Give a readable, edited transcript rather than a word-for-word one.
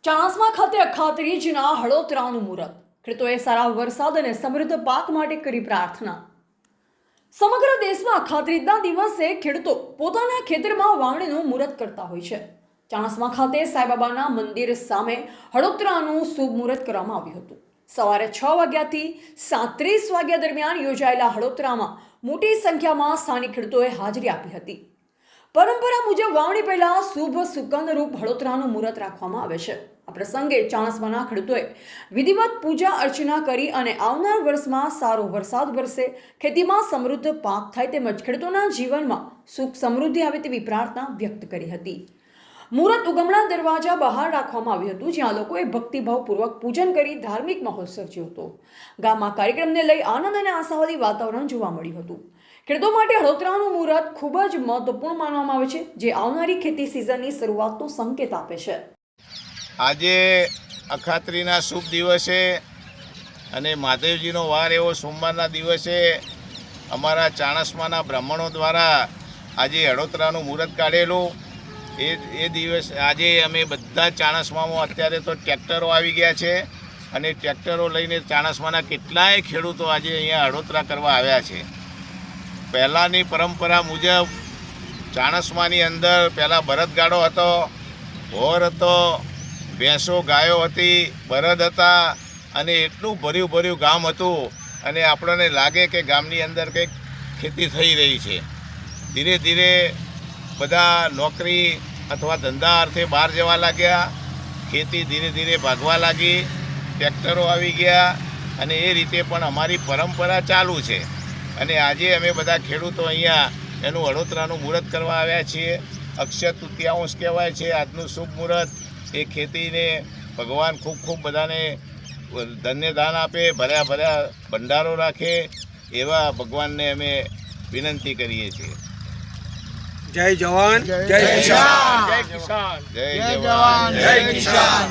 ચાણસ્મા ખાતે અખાત્રીજના હળોતરાનું મુહૂર્ત. ખેડૂતોએ સારા વરસાદ અને સમૃદ્ધ પાક માટે કરી પ્રાર્થના. સમગ્ર દેશમાં અખાત્રીજના દિવસે ખેડૂતો પોતાના ખેતરમાં વાવણીનું મુહૂર્ત કરતા હોય છે. ચાણસ્મા ખાતે સાંઈબાબાના મંદિર સામે હળોતરાનું શુભ મુહૂર્ત કરવામાં આવ્યું હતું. સવારે 6 વાગ્યાથી 37 વાગ્યા દરમિયાન યોજાયેલા હળોતરામાં મોટી સંખ્યામાં સ્થાનિક ખેડૂતોએ હાજરી આપી હતી. પરંપરા મુજબ વાવણી પહેલા શુભ સુગંધરૂપ હળોતરાનું મુહૂર્ત રાખવામાં આવે છે. આ પ્રસંગે ચાણસ્માના ખેડૂતોએ વિધિવત પૂજા અર્ચના કરી અને આવનાર વર્ષમાં સારો વરસાદ વરસે, ખેતીમાં સમૃદ્ધ પાક થાય તેમજ ખેડૂતોના જીવનમાં સુખ સમૃદ્ધિ આવે તેવી પ્રાર્થના વ્યક્ત કરી હતી. મુહૂર્ત ઉગમણા દરવાજા બહાર રાખવામાં આવ્યું હતું, જ્યાં લોકોએ ભક્તિભાવપૂર્વક પૂજન કરી ધાર્મિક માહોલ સર્જ્યો હતો. ગામમાં કાર્યક્રમને લઈ આનંદ અને આશાવાદી વાતાવરણ જોવા મળ્યું હતું. ખેડૂતો માટે હળોતરાનું મુહૂર્ત ખૂબ જ મહત્વપૂર્ણ માનવામાં આવે છે, જે આવનારી ખેતી સિઝનની શરૂઆતનો સંકેત આપે છે. આજે અખાત્રીના શુભ દિવસે અને મહાદેવજીનો વાર એવો સોમવારના દિવસે અમારા ચાણસ્માના બ્રાહ્મણો દ્વારા આજે હળોતરાનું મુહૂર્ત કાઢેલું. એ દિવસ આજે અમે બધા ચાણસ્મામાં અત્યારે તો ટ્રેક્ટરો આવી ગયા છે અને ટ્રેક્ટરો લઈને ચાણસ્માના કેટલાય ખેડૂતો આજે અહીંયા હળોતરા કરવા આવ્યા છે. પહેલાંની પરંપરા મુજબ ચાણસ્માની અંદર પહેલાં બળદગાડો હતો, ભોર હતો, ભેંસો ગાયો હતી, બળદ હતા અને એટલું ભર્યું ગામ હતું અને આપણને લાગે કે ગામની અંદર કંઈક ખેતી થઈ રહી છે. ધીરે ધીરે બધા નોકરી અથવા ધંધા અર્થે બહાર જવા લાગ્યા, ખેતી ધીરે ધીરે ભાગવા લાગી, ટ્રેક્ટરો આવી ગયા અને એ રીતે પણ અમારી પરંપરા ચાલુ છે. અને આજે અમે બધા ખેડૂતો અહીંયા એનું હળોતરાનું મુહૂર્ત કરવા આવ્યા છીએ. અક્ષય તૃતીયાંશ કહેવાય છે આજનું શુભ મુહૂર્ત. એ ખેતીને ભગવાન ખૂબ બધાને ધન્યદાન આપે, ભર્યા ભંડારો રાખે એવા ભગવાનને અમે વિનંતી કરીએ છીએ. જય જવાન, જય કિસાન. જય જવાન, જય કિસાન.